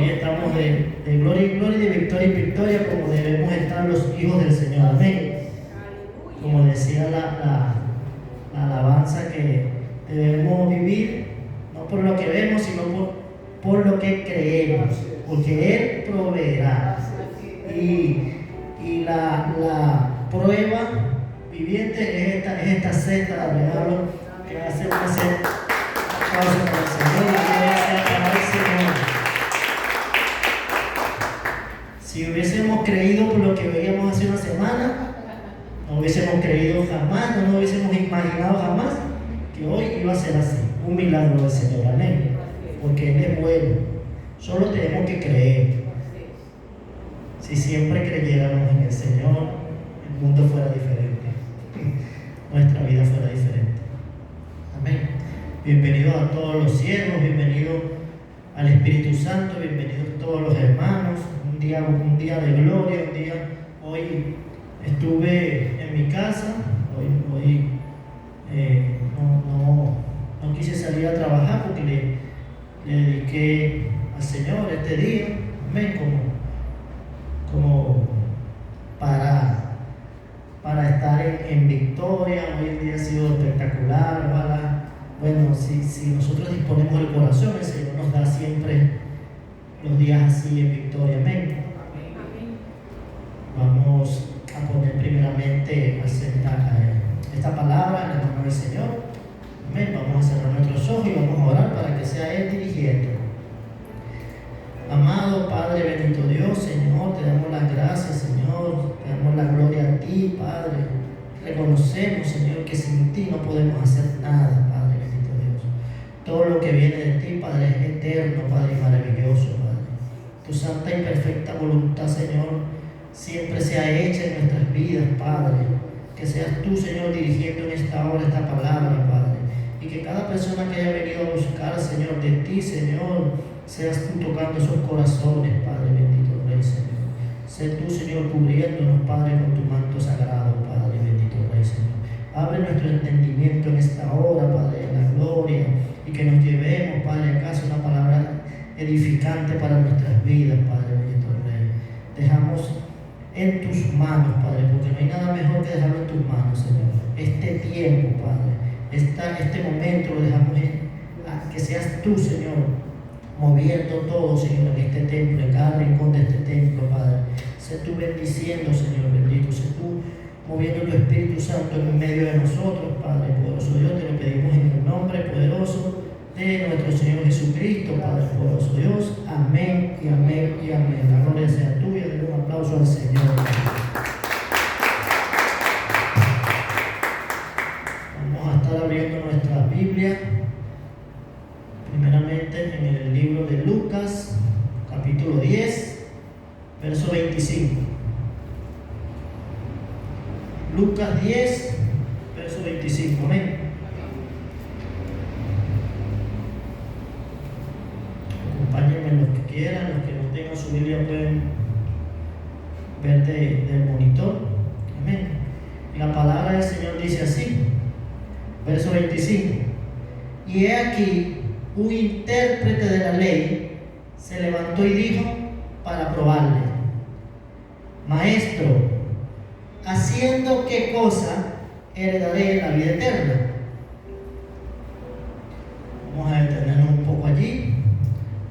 hoy estamos de gloria en gloria y de victoria en victoria, como debemos estar los hijos del Señor. Amén. Como decía la alabanza, que debemos vivir no por lo que vemos, sino por lo que creemos, porque Él proveerá. Y la prueba viviente es esta seta de regalo que hace una seta. Aplausos para el Señor, y gloria sea para el Señor. Si hubiésemos creído por lo que veíamos hace una semana, no hubiésemos creído jamás, no nos hubiésemos imaginado jamás que hoy iba a ser así. Un milagro del Señor, amén. Porque Él es bueno. Solo tenemos que creer. Si siempre creyéramos en el Señor, el mundo fuera diferente. Nuestra vida fuera diferente. Amén. Bienvenidos a todos los siervos, bienvenidos al Espíritu Santo, bienvenidos todos los hermanos. Un día de gloria, hoy estuve en mi casa, hoy no quise salir a trabajar porque le dediqué al Señor este día, amén, como para estar en victoria. Hoy el día ha sido espectacular, ojalá. Bueno, si nosotros disponemos del corazón, el Señor nos da siempre los días así en victoria, amén. Vamos a poner primeramente esta palabra en la mano del Señor, amén. Vamos a cerrar nuestros ojos y vamos a orar para que sea Él dirigiendo. Amado Padre, bendito Dios, Señor, te damos las gracias, Señor, te damos la gloria a ti, Padre. Reconocemos, Señor, que sin ti no podemos hacer nada, Padre, bendito Dios. Todo lo que viene de ti, Padre, es eterno, Padre, y maravilloso, Padre. Tu santa y perfecta voluntad, Señor, siempre sea hecha en nuestras vidas, Padre. Que seas tú, Señor, dirigiendo en esta hora esta palabra, Padre. Y que cada persona que haya venido a buscar, Señor, de ti, Señor, seas tú tocando esos corazones, Padre bendito Rey, Señor. Sé tú, Señor, cubriéndonos, Padre, con tu manto sagrado, Padre bendito Rey, Señor. Abre nuestro entendimiento en esta hora, Padre, en la gloria, y que nos llevemos, Padre, acaso una palabra edificante para nuestras vidas, Padre bendito Rey. Dejamos en tus manos, Padre, porque no hay nada mejor que dejarlo en tus manos, Señor. Este tiempo, Padre, este momento lo dejamos que seas tú, Señor, moviendo todo, Señor, en este templo, en cada rincón de este templo, Padre. Sé tú bendiciendo, Señor bendito, sé tú moviendo tu Espíritu Santo en medio de nosotros, Padre poderoso Dios. Te lo pedimos en el nombre poderoso de nuestro Señor Jesucristo, Padre poderoso Dios. Amén y amén y amén. La gloria sea tuya. Denle un aplauso al Señor. Vamos a estar abriendo nuestra Biblia primeramente en el libro de Lucas, capítulo 10, verso 25. Lucas 10, verso 25. Amén. Acompáñenme los que quieran, los que no tengan su Biblia pueden ver del monitor. Amén. Y la palabra del Señor dice así, verso 25. Y he aquí, un intérprete de la ley se levantó y dijo para probarle: Maestro, ¿haciendo qué cosa heredaré la vida eterna? Vamos a detenernos un poco allí.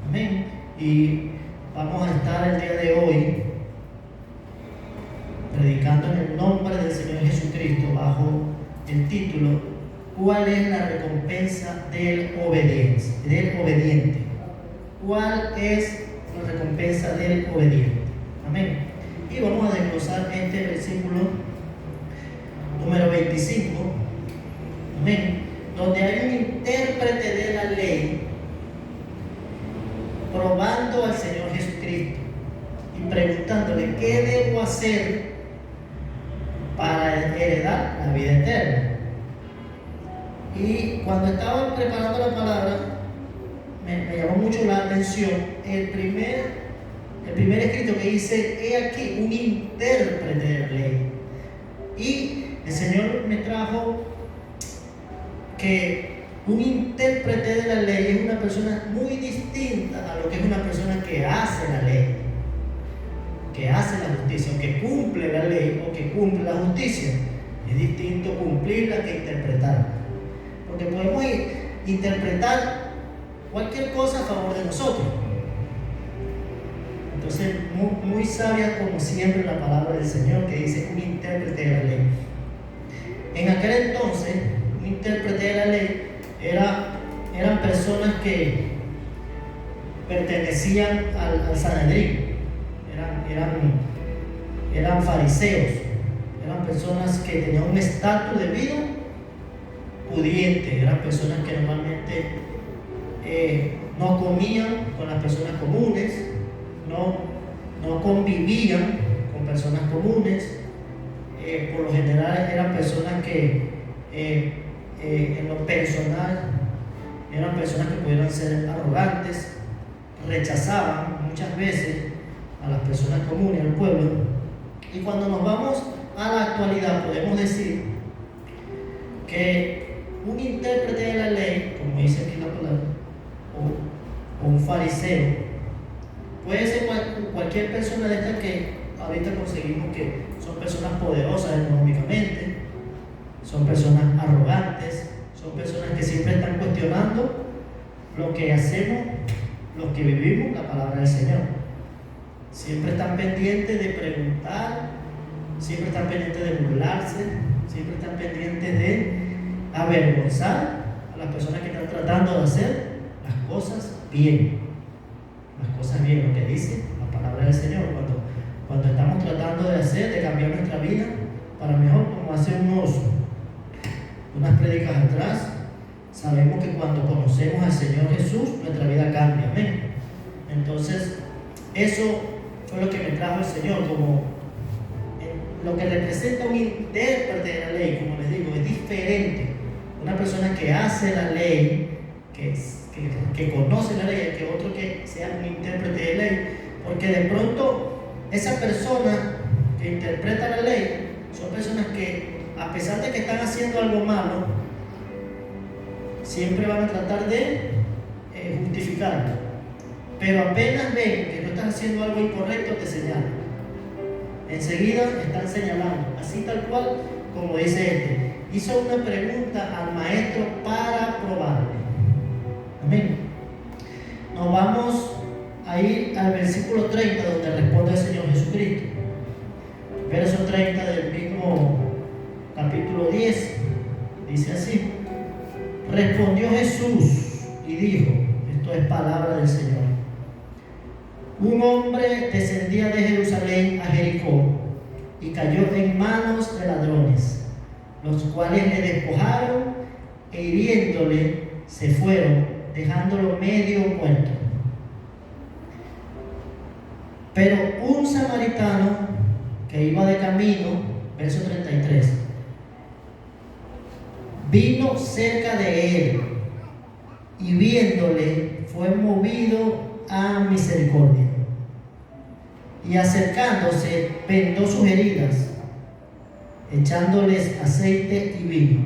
Amén. Y vamos a estar el día de hoy predicando en el nombre del Señor Jesucristo bajo el título: ¿cuál es la recompensa del obediente? ¿Cuál es la recompensa del obediente? Amén. Y vamos a desglosar este versículo número 25. Amén. Donde hay un intérprete de la ley probando al Señor Jesucristo y preguntándole: ¿qué debo hacer para heredar la vida eterna? Y cuando estaba preparando la palabra, me llamó mucho la atención el primer escrito que dice: he aquí un intérprete de la ley. Y el Señor me trajo que un intérprete de la ley es una persona muy distinta a lo que es una persona que que hace la ley, que hace la justicia, o que cumple la ley, o que cumple la justicia. Es distinto cumplirla que interpretarla. Porque podemos interpretar cualquier cosa a favor de nosotros. Entonces, muy sabia como siempre la palabra del Señor, que dice un intérprete de la ley. En aquel entonces, un intérprete de la ley eran personas que pertenecían al Sanedrín, eran fariseos, eran personas que tenían un estatus de vida pudiente, eran personas que normalmente no comían con las personas comunes, no convivían con personas comunes, por lo general eran personas que en lo personal eran personas que pudieran ser arrogantes, rechazaban muchas veces a las personas comunes, al pueblo. Y cuando nos vamos a la actualidad podemos decir que un intérprete de la ley, como dice aquí la palabra, o un fariseo, puede ser cualquier persona de estas que ahorita conseguimos que son personas poderosas económicamente, son personas arrogantes, son personas que siempre están cuestionando lo que hacemos, lo que vivimos, la palabra del Señor. Siempre están pendientes de preguntar, siempre están pendientes de burlarse, siempre están pendientes de avergonzar a las personas que están tratando de hacer las cosas bien. Las cosas bien, lo que dice la palabra del Señor. Cuando estamos tratando de cambiar nuestra vida para mejor, como hace unas prédicas atrás, sabemos que cuando conocemos al Señor Jesús, nuestra vida cambia, amén. Entonces, eso fue lo que me trajo el Señor, como lo que representa un intérprete de la ley, como les digo, es diferente. Una persona que hace la ley, que conoce la ley, que otro que sea un intérprete de ley, porque de pronto esa persona que interpreta la ley son personas que, a pesar de que están haciendo algo malo, siempre van a tratar de justificarlo, pero apenas ven que no estás haciendo algo incorrecto, te señalan. Enseguida están señalando, así tal cual como dice este. Hizo una pregunta al maestro para probarle. Amén. Nos vamos a ir al versículo 30, donde responde el Señor Jesucristo. Verso 30 del mismo capítulo 10. Dice así: respondió Jesús y dijo, esto es palabra del Señor: un hombre descendía de Jerusalén a Jericó y cayó en manos de ladrones, los cuales le despojaron e hiriéndole se fueron, dejándolo medio muerto. Pero un samaritano que iba de camino, verso 33, vino cerca de él y viéndole fue movido a misericordia, y acercándose vendó sus heridas, echándoles aceite y vino,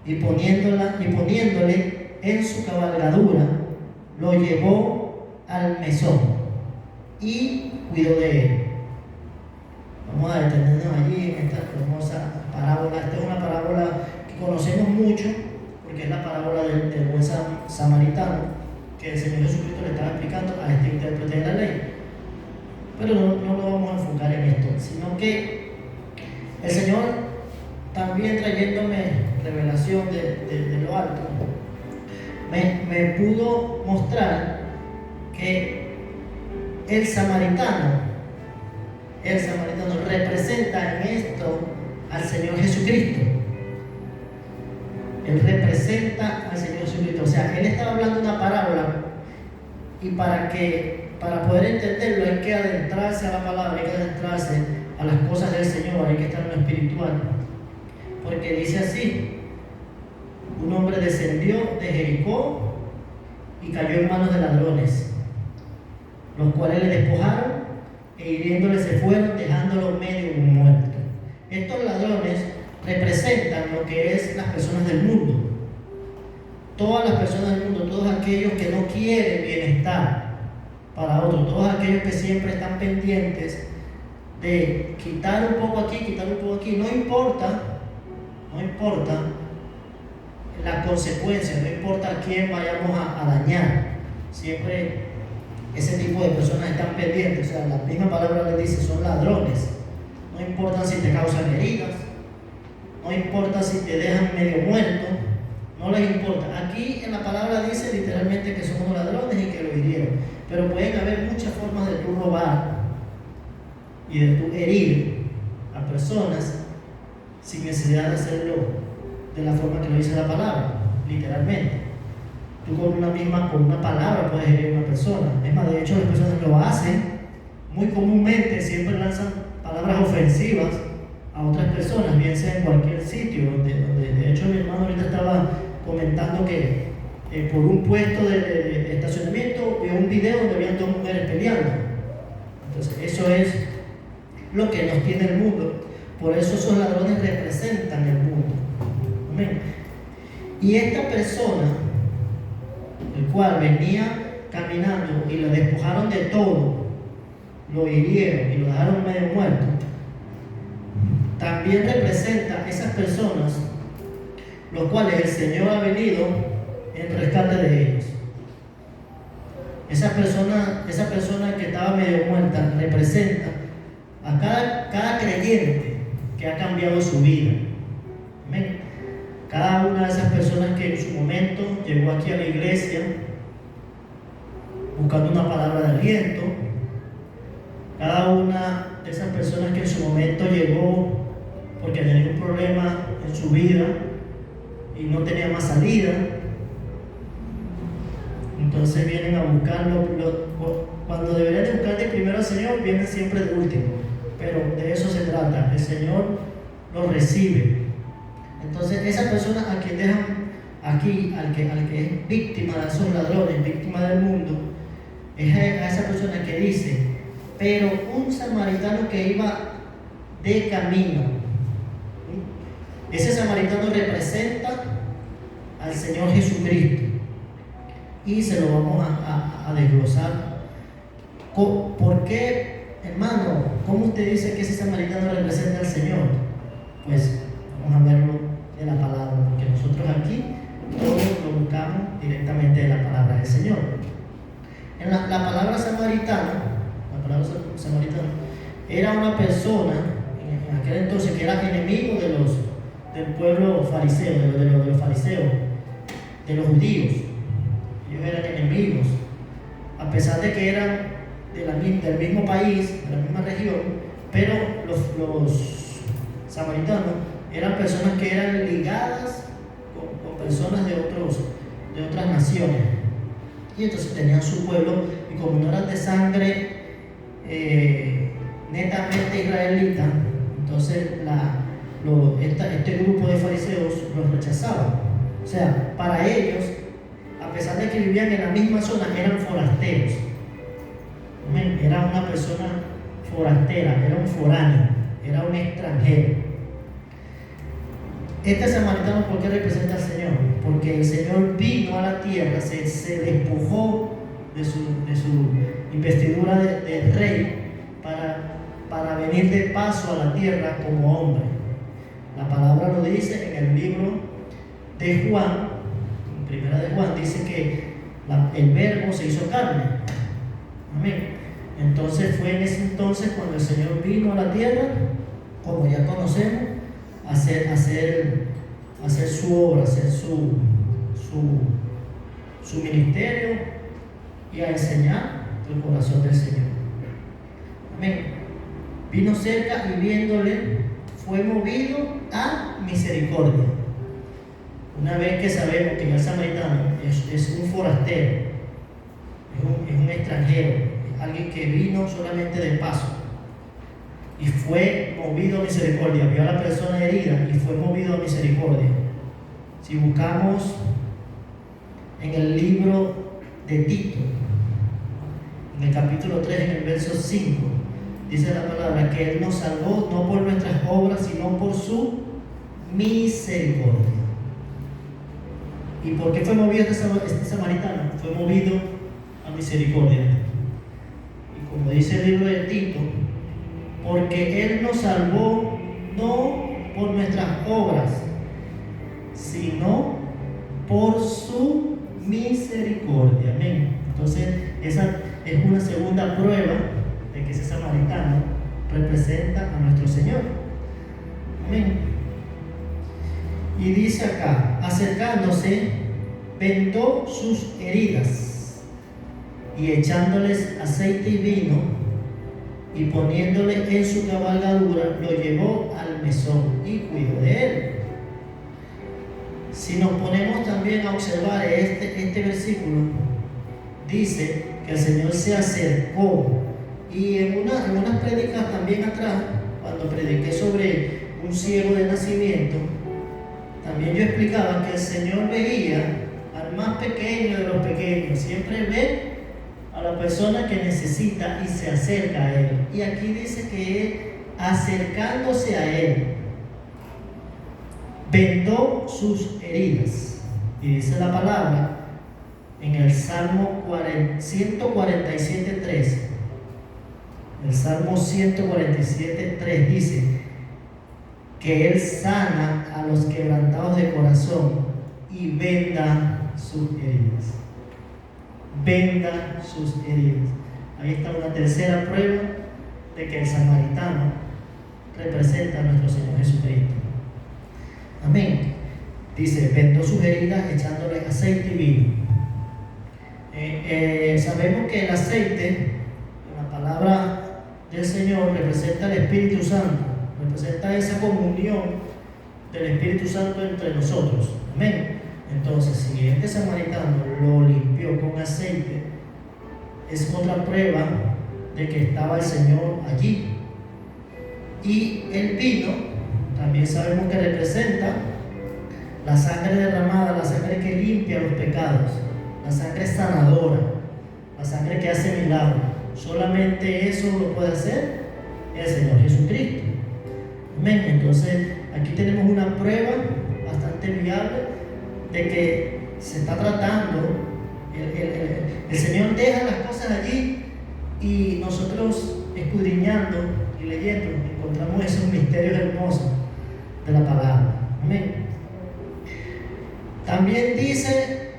y poniéndole en su cabalgadura, lo llevó al mesón y cuidó de él. Vamos a detenernos allí en esta hermosa parábola. Esta es una parábola que conocemos mucho porque es la parábola del buen samaritano, que el Señor Jesucristo le estaba explicando a este intérprete de la ley. Pero no lo vamos a enfocar en esto, sino que el Señor, también trayéndome revelación de lo alto, me pudo mostrar que el samaritano representa en esto al Señor Jesucristo. Él representa al Señor Jesucristo. O sea, él estaba hablando una parábola, y para poder entenderlo hay que adentrarse a la palabra, hay que adentrarse a las cosas del Señor, hay que estar en lo espiritual. Porque dice así: un hombre descendió de Jericó y cayó en manos de ladrones, los cuales le despojaron e hiriéndole se fueron, dejándolo medio muerto. Estos ladrones representan lo que es las personas del mundo. Todas las personas del mundo, todos aquellos que no quieren bienestar para otro. Todos aquellos que siempre están pendientes de quitar un poco aquí, quitar un poco aquí, no importa la consecuencia, no importa a quién vayamos a dañar. Siempre ese tipo de personas están pendientes. O sea, la misma palabra le dice, son ladrones. No importa si te causan heridas, no importa si te dejan medio muerto, no les importa. Aquí en la palabra dice literalmente que son unos ladrones y que lo hirieron. Pero pueden haber muchas formas de tú robar y de tú herir a personas sin necesidad de hacerlo de la forma que lo dice la palabra, literalmente. Tú con una palabra puedes herir a una persona. Es más, de hecho las personas lo hacen muy comúnmente, siempre lanzan palabras ofensivas a otras personas, bien sea en cualquier sitio. De hecho mi hermano ahorita estaba comentando que por un puesto de estacionamiento vio un video donde habían dos mujeres peleando. Entonces eso es lo que nos tiene el mundo. Por eso esos ladrones representan el mundo. Amén. Y esta persona, el cual venía caminando y lo despojaron de todo, lo hirieron y lo dejaron medio muerto, también representa a esas personas los cuales el Señor ha venido en rescate de ellos. Esa persona que estaba medio muerta representa a cada creyente que ha cambiado su vida. Amén. Cada una de esas personas que en su momento llegó aquí a la iglesia buscando una palabra de aliento, cada una de esas personas que en su momento llegó porque tenía un problema en su vida y no tenía más salida, entonces vienen a buscarlo. Cuando deberían de buscar de primero al Señor, vienen siempre de último, pero de eso se trata. El Señor lo recibe. Entonces esa persona a quien dejan aquí, al que es víctima de esos ladrones, víctima del mundo, es a esa persona que dice, pero un samaritano que iba de camino. Ese samaritano representa al Señor Jesucristo. Y se lo vamos a desglosar. ¿Por qué, hermano? ¿Cómo usted dice que ese samaritano representa al Señor? Pues vamos a verlo de la palabra, porque nosotros aquí todos lo buscamos directamente de la palabra del Señor. En la palabra samaritano, era una persona en aquel entonces que era enemigo del pueblo fariseo, de los fariseos, de los judíos. Ellos eran enemigos, a pesar de que eran del mismo país, de la misma región, pero los samaritanos eran personas que eran ligadas con personas de otras naciones, y entonces tenían su pueblo, y como no eran de sangre netamente israelita, entonces este grupo de fariseos los rechazaban. O sea, para ellos, a pesar de que vivían en la misma zona, eran forasteros. Era una persona forastera, era un foráneo, era un extranjero. Este samaritano, ¿por qué representa al Señor? Porque el Señor vino a la tierra, se despojó de su investidura de rey para venir de paso a la tierra como hombre. La palabra lo dice en el libro de Juan, en primera de Juan, dice que el verbo se hizo carne. Amén. Entonces fue en ese entonces cuando el Señor vino a la tierra, como ya conocemos, a hacer su obra, hacer su ministerio y a enseñar el corazón del Señor. Amén. Vino cerca y viéndole fue movido a misericordia. Una vez que sabemos que el samaritano es un forastero, es un extranjero, es alguien que vino solamente de paso y fue movido a misericordia, vio a la persona herida y fue movido a misericordia. Si buscamos en el libro de Tito, en el capítulo 3, en el verso 5, dice la palabra que Él nos salvó no por nuestras obras, sino por su misericordia. ¿Y por qué fue movido este samaritano? Fue movido a misericordia. libro de Tito, porque Él nos salvó no por nuestras obras, sino por su misericordia. Amén. Entonces, esa es una segunda prueba de que ese samaritano representa a nuestro Señor. Amén. Y dice acá, acercándose, vendó sus heridas y echándoles aceite y vino y poniéndole en su cabalgadura, lo llevó al mesón y cuidó de él. Si nos ponemos también a observar este versículo, dice que el Señor se acercó. Y en unas prédicas también atrás, cuando prediqué sobre un ciego de nacimiento, también yo explicaba que el Señor veía al más pequeño de los pequeños, siempre ve a la persona que necesita y se acerca a Él. Y aquí dice que Él, acercándose a Él, vendó sus heridas. Y dice la palabra en el Salmo 147.3. El Salmo 147.3 dice que Él sana a los quebrantados de corazón y venda sus heridas. Venda sus heridas. Ahí está una tercera prueba de que el samaritano representa a nuestro Señor Jesucristo. Amén. Dice, vendó sus heridas echándole aceite y vino. Sabemos que el aceite, en la palabra del Señor, representa el Espíritu Santo, representa esa comunión del Espíritu Santo entre nosotros. Amén. Entonces, si este samaritano lo limpió con aceite, es otra prueba de que estaba el Señor allí. Y el vino, también sabemos que representa la sangre derramada, la sangre que limpia los pecados, la sangre sanadora, la sangre que hace milagros. Solamente eso lo puede hacer el Señor Jesucristo. Amén. Entonces, aquí tenemos una prueba bastante viable de que se está tratando. El Señor deja las cosas allí y nosotros, escudriñando y leyendo, encontramos esos misterios hermosos de la palabra. Amén. También dice,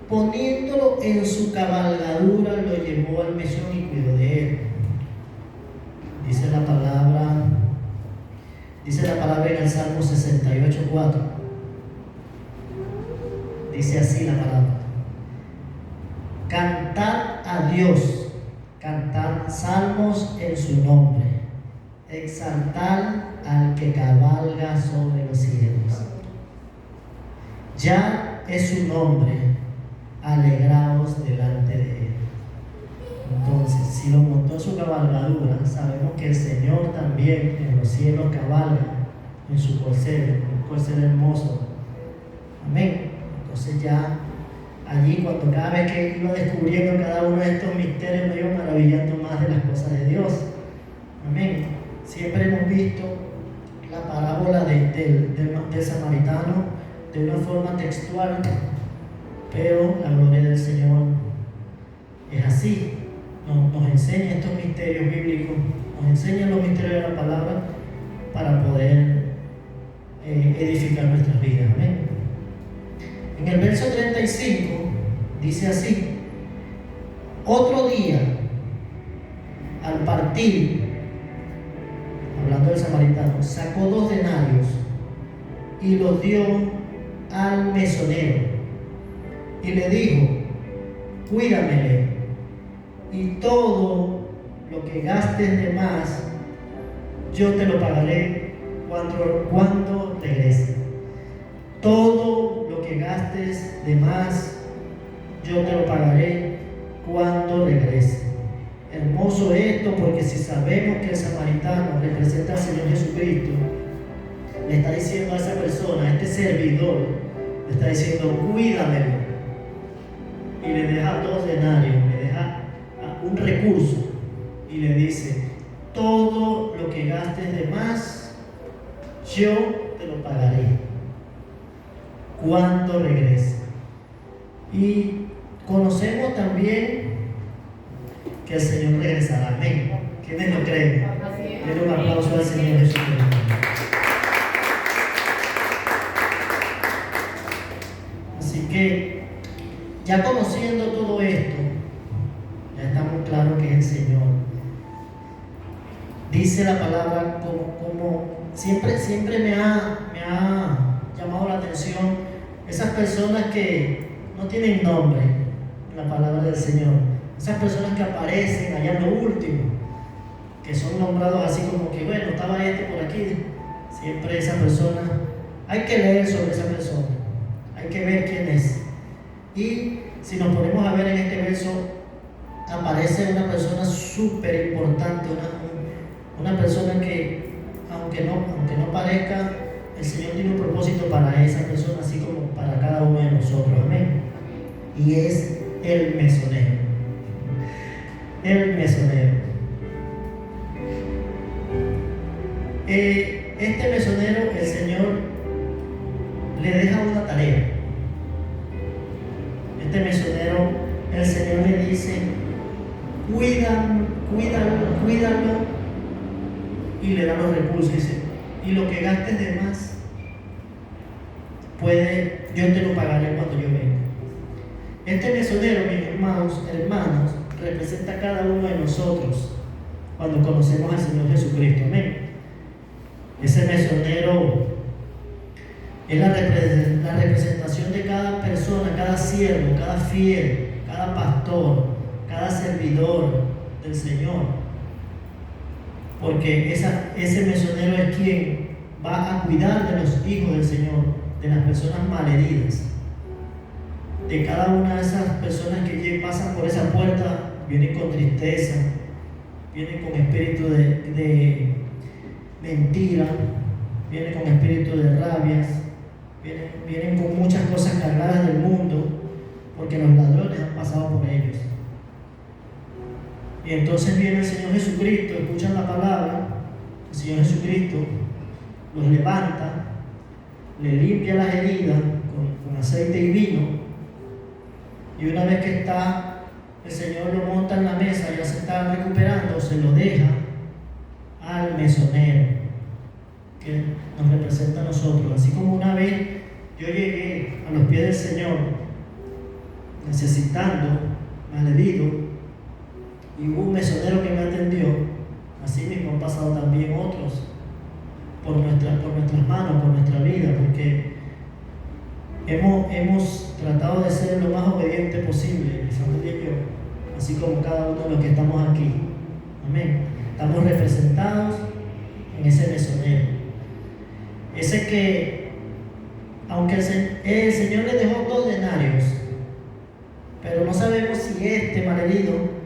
poniéndolo en su cabalgadura, lo llevó al mesón y cuidó de él. Dice la palabra en el Salmo 68.4. Dice así la palabra: cantad a Dios, cantad salmos en su nombre, exaltad al que cabalga sobre los cielos. Ya es su nombre, alegraos delante de él. Entonces, si lo montó en su cabalgadura, sabemos que el Señor también en los cielos cabalga en su corcel, un corcel hermoso. Amén. Entonces ya allí, cuando cada vez que iba descubriendo cada uno de estos misterios, me iba maravillando más de las cosas de Dios. Amén. Siempre hemos visto la parábola del samaritano de una forma textual, pero la gloria del Señor es así. Nos enseña estos misterios bíblicos, nos enseña los misterios de la palabra para poder edificar nuestras vidas. Amén. En el verso 35 dice así: otro día, al partir, hablando del samaritano, sacó 2 denarios y los dio al mesonero y le dijo: cuídamele, y todo lo que gastes de más yo te lo pagaré cuando regrese. Todo lo que gastes de más yo te lo pagaré cuando regrese. Hermoso esto, porque si sabemos que el samaritano representa al Señor Jesucristo, le está diciendo a esa persona, a este servidor, le está diciendo: cuídamelo. Y le deja 2 denarios, le deja un recurso y le dice: todo lo que gastes de más yo te lo pagaré cuando regrese. Y conocemos también que el Señor regresará. Amén. ¿Quiénes lo creen? Denle un aplauso al Señor Jesucristo. Así que, ya conociendo todo esto, ya estamos claros que es el Señor. Dice la palabra como siempre me ha llamado la atención esas personas que no tienen nombre en la palabra del Señor. Esas personas que aparecen allá en lo último, que son nombrados así como que, bueno, estaba este por aquí. Siempre esa persona, hay que leer sobre esa persona, hay que ver quién es. Y si nos ponemos a ver en este verso, aparece una persona súper importante, una persona que, aunque no parezca, el Señor tiene un propósito para esa persona, así como para cada uno de nosotros. Amén. Y es el mesonero. El mesonero. Este mesonero, el Señor le deja una tarea. Este mesonero, el Señor le dice: cuídalo, y le da los recursos. Dice: y lo que gastes de más, yo te lo pagaré cuando yo venga. Este mesonero, mis hermanos, representa a cada uno de nosotros cuando conocemos al Señor Jesucristo. Amén. Ese mesonero es la representación de cada persona, cada siervo, cada fiel, cada pastor, cada servidor del Señor. Porque ese mesonero es quien va a cuidar de los hijos del Señor, de las personas malheridas. De cada una de esas personas que pasan por esa puerta, vienen con tristeza, vienen con espíritu de mentira, vienen con espíritu de rabias, vienen con muchas cosas cargadas del mundo, porque los ladrones han pasado por ellos. Y entonces viene el Señor Jesucristo, escuchan la palabra, el Señor Jesucristo los levanta, le limpia las heridas con aceite y vino, y una vez que el Señor lo monta en la mesa, ya se está recuperando, se lo deja al mesonero, que nos representa a nosotros. Así como una vez yo llegué a los pies del Señor, necesitando, malherido, y hubo un mesonero que me atendió, así mismo han pasado también otros por nuestras manos, por nuestra vida, porque hemos tratado de ser lo más obediente posible, mi familia y yo, así como cada uno de los que estamos aquí. Amén. Estamos representados en ese mesonero. Ese que, aunque el Señor le dejó 2 denarios, pero no sabemos si este malherido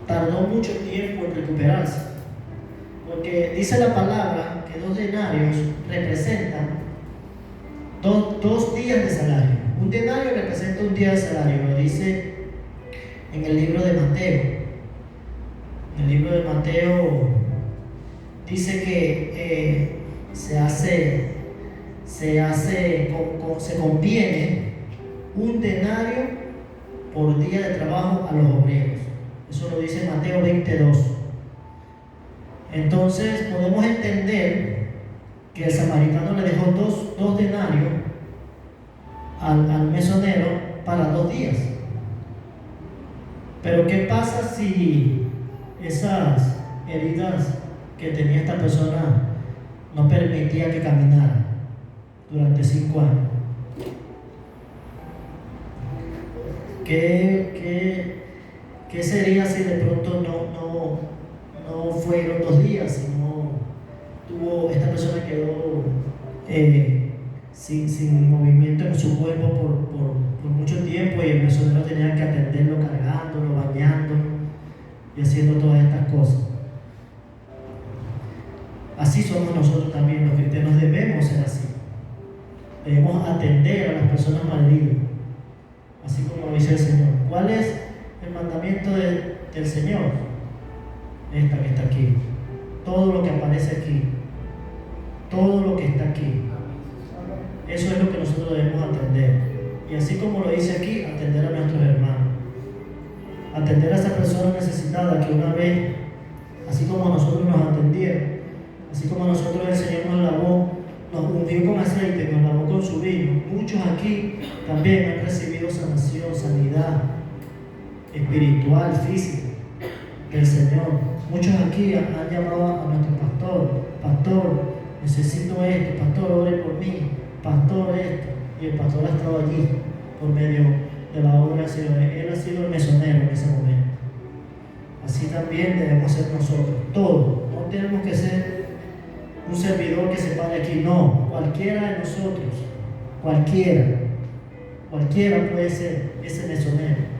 tardó mucho tiempo en recuperarse, porque dice la palabra que 2 denarios representan 2 días de salario. Un denario representa un día de salario, lo dice en el libro de Mateo. En el libro de Mateo dice que se conviene un denario por día de trabajo a los obreros. Eso lo dice Mateo 22. Entonces podemos entender que el samaritano le dejó 2 denarios al mesonero para 2 días. Pero ¿qué pasa si esas heridas que tenía esta persona no permitía que caminara durante 5 años? ¿Qué sería si de pronto no fueron 2 días, sino esta persona quedó sin movimiento en su cuerpo por mucho tiempo, y el mesonero tenía que atenderlo cargándolo, bañándolo y haciendo todas estas cosas? Así somos nosotros también, los cristianos debemos ser así. Debemos atender a las personas malheridas, así como lo dice el Señor. ¿Cuál es el mandamiento del Señor? Esta que está aquí. Todo lo que aparece aquí, todo lo que está aquí, eso es lo que nosotros debemos atender. Y así como lo dice aquí, atender a nuestros hermanos. atender a esa persona necesitada que una vez, así como a nosotros nos atendieron, así como a nosotros el Señor nos lavó, nos ungió con aceite, nos lavó con su vino. Muchos aquí también han recibido sanación, sanidad espiritual, física del Señor. Muchos aquí han llamado a nuestro pastor: pastor, necesito esto, pastor, ore por mí, pastor, esto. Y el pastor ha estado allí por medio de la obra del Señor. Él ha sido el mesonero en ese momento. Así también debemos ser nosotros, todos. No tenemos que ser un servidor que se pare aquí, no. Cualquiera de nosotros, cualquiera puede ser ese mesonero.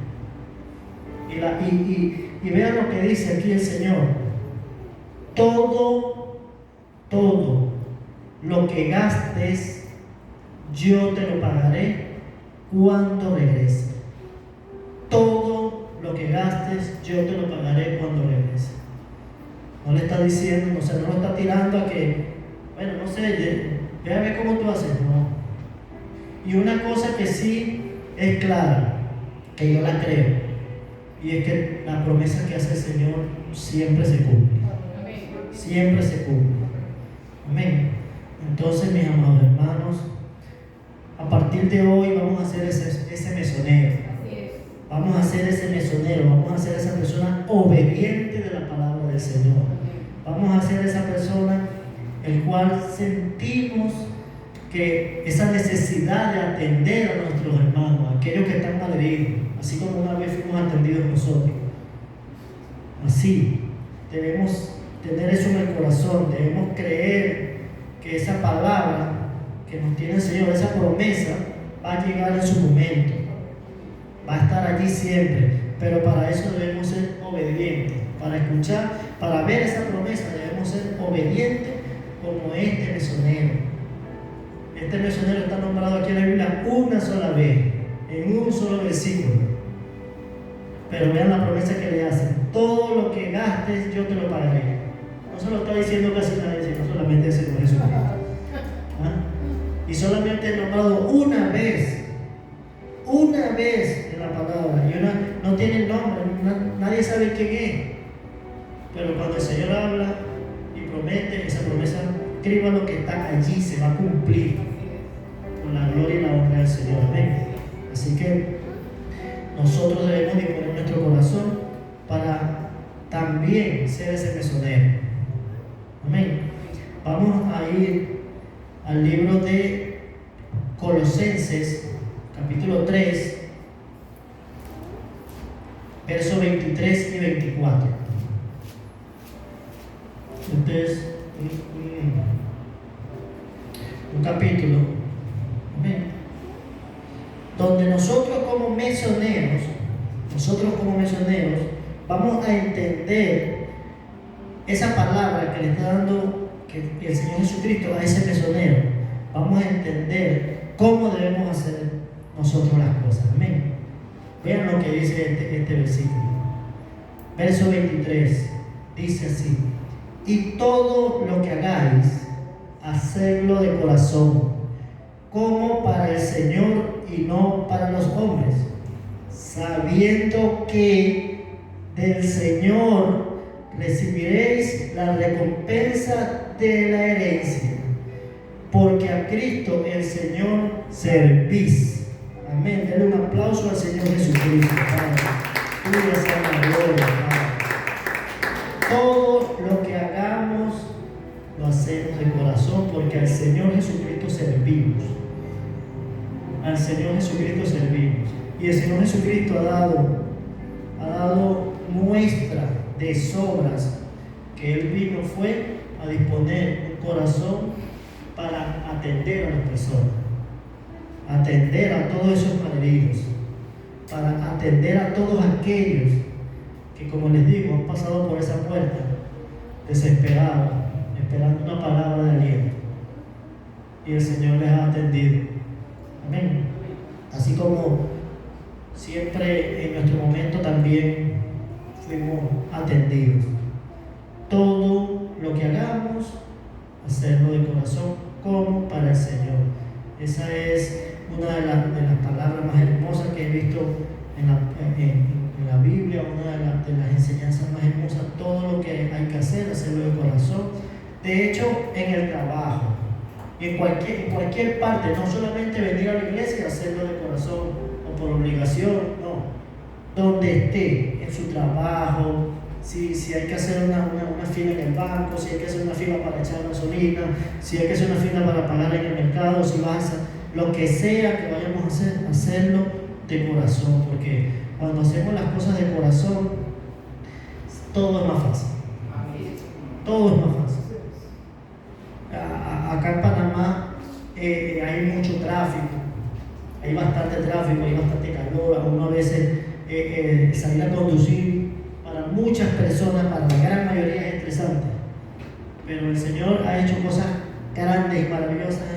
Y vean lo que dice aquí el Señor: todo lo que gastes, yo te lo pagaré cuando regrese. Todo lo que gastes, yo te lo pagaré cuando regrese. No le está diciendo, no lo está tirando a que, bueno, no sé, ve a ver cómo tú haces, no. Y una cosa que sí es clara, que yo la creo, y es que la promesa que hace el Señor siempre se cumple. Siempre se cumple. Amén. Entonces, mis amados hermanos, a partir de hoy vamos a hacer ese mesonero. Vamos a hacer ese mesonero, vamos a ser esa persona obediente de la palabra del Señor. Vamos a ser esa persona el cual sentimos que esa necesidad de atender a nuestros hermanos, aquellos que están malheridos, así como una vez fuimos atendidos nosotros. Así, debemos tener eso en el corazón, debemos creer que esa palabra que nos tiene el Señor, esa promesa, va a llegar en su momento, va a estar allí siempre, pero para eso debemos ser obedientes. Para escuchar, para ver esa promesa, debemos ser obedientes como este mesonero. Este mesonero está nombrado aquí en la Biblia una sola vez, en un solo versículo. Pero vean la promesa que le hacen: todo lo que gastes, yo te lo pagaré. No se lo está diciendo casi nadie, sino solamente el Señor Jesucristo. Y solamente nombrado una vez en la palabra, y no tiene nombre, nadie sabe quién es. Pero cuando el Señor habla y promete, esa promesa, escriba lo que está allí, se va a cumplir con la gloria y la honra del Señor. Amén. Así que nosotros debemos disponer nuestro corazón para también ser ese mesonero. Amén. Vamos a ir al libro de Colosenses, capítulo 3, versos 23 y 24. Este es un capítulo, amén, donde nosotros como misioneros vamos a entender esa palabra que le está dando que el Señor Jesucristo a ese misionero. Vamos a entender cómo debemos hacer nosotros las cosas. Amén. Vean lo que dice este versículo. Verso 23 dice así: y todo lo que hagáis, hacedlo de corazón, como para el Señor y no para los hombres, sabiendo que del Señor recibiréis la recompensa de la herencia, porque a Cristo el Señor servís. Amén. Denle un aplauso al Señor Jesucristo, Padre. Tuya sea la gloria, Padre. Todo lo que hagamos lo hacemos de corazón, porque al Señor Jesucristo servimos. Al Señor Jesucristo servimos. Y el Señor Jesucristo ha dado muestra de sobras que Él vino fue a disponer un corazón para atender a las personas, atender a todos esos malheridos, para atender a todos aquellos que, como les digo, han pasado por esa puerta desesperados, esperando una palabra de aliento, y el Señor les ha atendido. Amén. Así como siempre en nuestro momento también fuimos atendidos. Todo lo que hagamos, hacerlo de corazón como para el Señor. Esa es una de las palabras más hermosas que he visto en la Biblia, una de las enseñanzas más hermosas, todo lo que hay que hacer, hacerlo de corazón. De hecho, en el trabajo, en cualquier parte, no solamente venir a la iglesia y hacerlo de corazón o por obligación, no. Donde esté, en su trabajo, si hay que hacer una fila en el banco, si hay que hacer una fila para echar gasolina, si hay que hacer una fila para pagar en el mercado, si vas a hacer lo que sea que vayamos a hacer, hacerlo de corazón, porque cuando hacemos las cosas de corazón, todo es más fácil. Todo es más fácil. Acá en Panamá hay mucho tráfico, hay bastante tráfico, hay bastante calor. A uno a veces salir a conducir para muchas personas, para la gran mayoría es estresante, pero el Señor ha hecho cosas grandes y maravillosas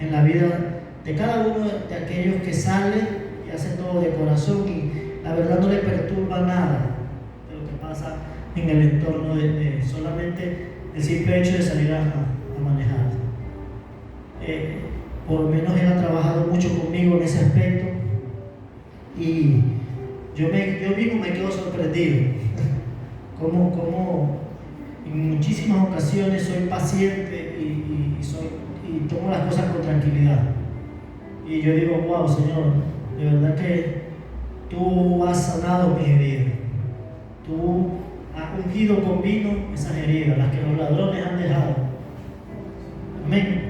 en la vida de cada uno de aquellos que salen y hacen todo de corazón, y la verdad no le perturba nada de lo que pasa en el entorno de solamente el simple hecho de salir a manejar. Por lo menos él ha trabajado mucho conmigo en ese aspecto, y yo mismo me quedo sorprendido como en muchísimas ocasiones soy paciente y tomo las cosas con tranquilidad, y yo digo: wow, Señor, de verdad que tú has sanado mis heridas, tú has ungido con vino esas heridas, las que los ladrones han dejado. Amén.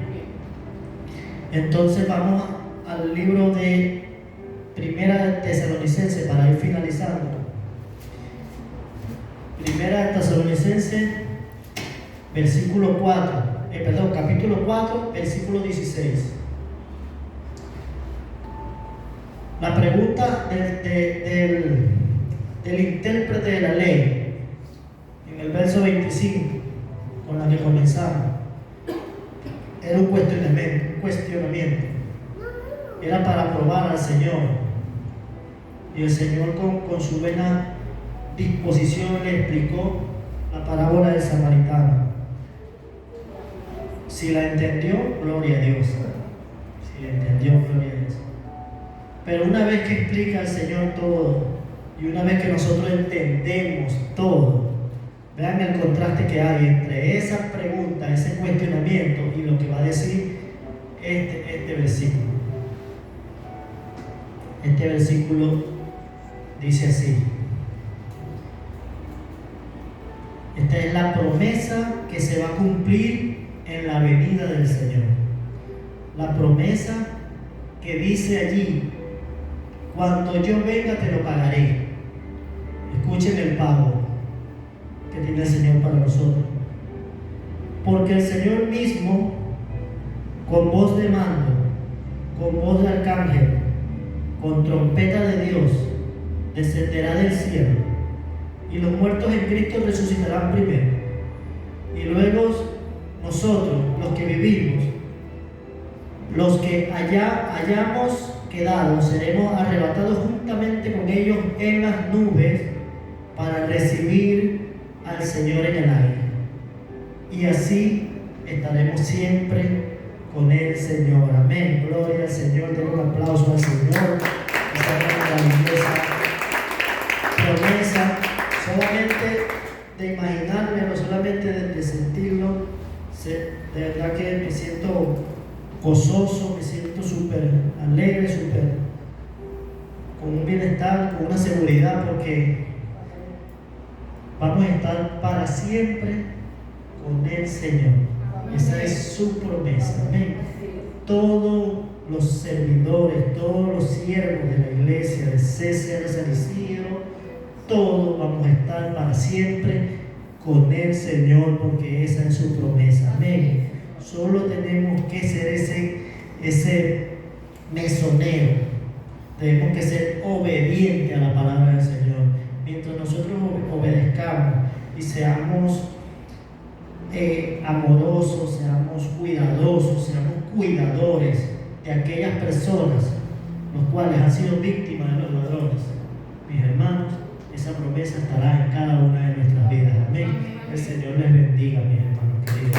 Entonces vamos al libro de Primera de Tesalonicenses para ir finalizando. Primera de Tesalonicenses, capítulo 4, versículo 16. La pregunta del intérprete de la ley, en el verso 25, con la que comenzamos, era un cuestionamiento. Era para probar al Señor. Y el Señor con su buena disposición le explicó la parábola del samaritano. Si la entendió, gloria a Dios. Si la entendió, gloria a Dios. Pero una vez que explica el Señor todo, y una vez que nosotros entendemos todo, vean el contraste que hay entre esa pregunta, ese cuestionamiento, y lo que va a decir este versículo. Este versículo dice así: esta es la promesa que se va a cumplir en la venida del Señor. La promesa que dice allí: cuando yo venga te lo pagaré. Escuchen el pago que tiene el Señor para nosotros. Porque el Señor mismo, con voz de mando, con voz de arcángel, con trompeta de Dios, descenderá del cielo, y los muertos en Cristo resucitarán primero. Y luego nosotros, los que vivimos, los que hayamos quedado, seremos arrebatados juntamente con ellos en las nubes para recibir al Señor en el aire. Y así estaremos siempre con el Señor. Amén. Gloria al Señor. Den un aplauso al Señor. Esta maravillosa promesa, solamente de imaginármelo, solamente de sentirlo, de verdad que me siento gozoso, me siento súper alegre, súper con un bienestar, con una seguridad, porque vamos a estar para siempre con el Señor. Esa es su promesa. Amén. Todos los servidores, todos los siervos de la iglesia de CCR San Isidro, todos vamos a estar para siempre con el Señor, porque esa es su promesa. Amén. Solo tenemos que ser ese mesonero. Tenemos que ser obedientes a la palabra del Señor. Mientras nosotros obedezcamos y seamos amorosos, seamos cuidadosos, seamos cuidadores de aquellas personas los cuales han sido víctimas de los ladrones, mis hermanos, esa promesa estará en cada una de nuestras vidas. Amén. El Señor les bendiga, mis hermanos queridos.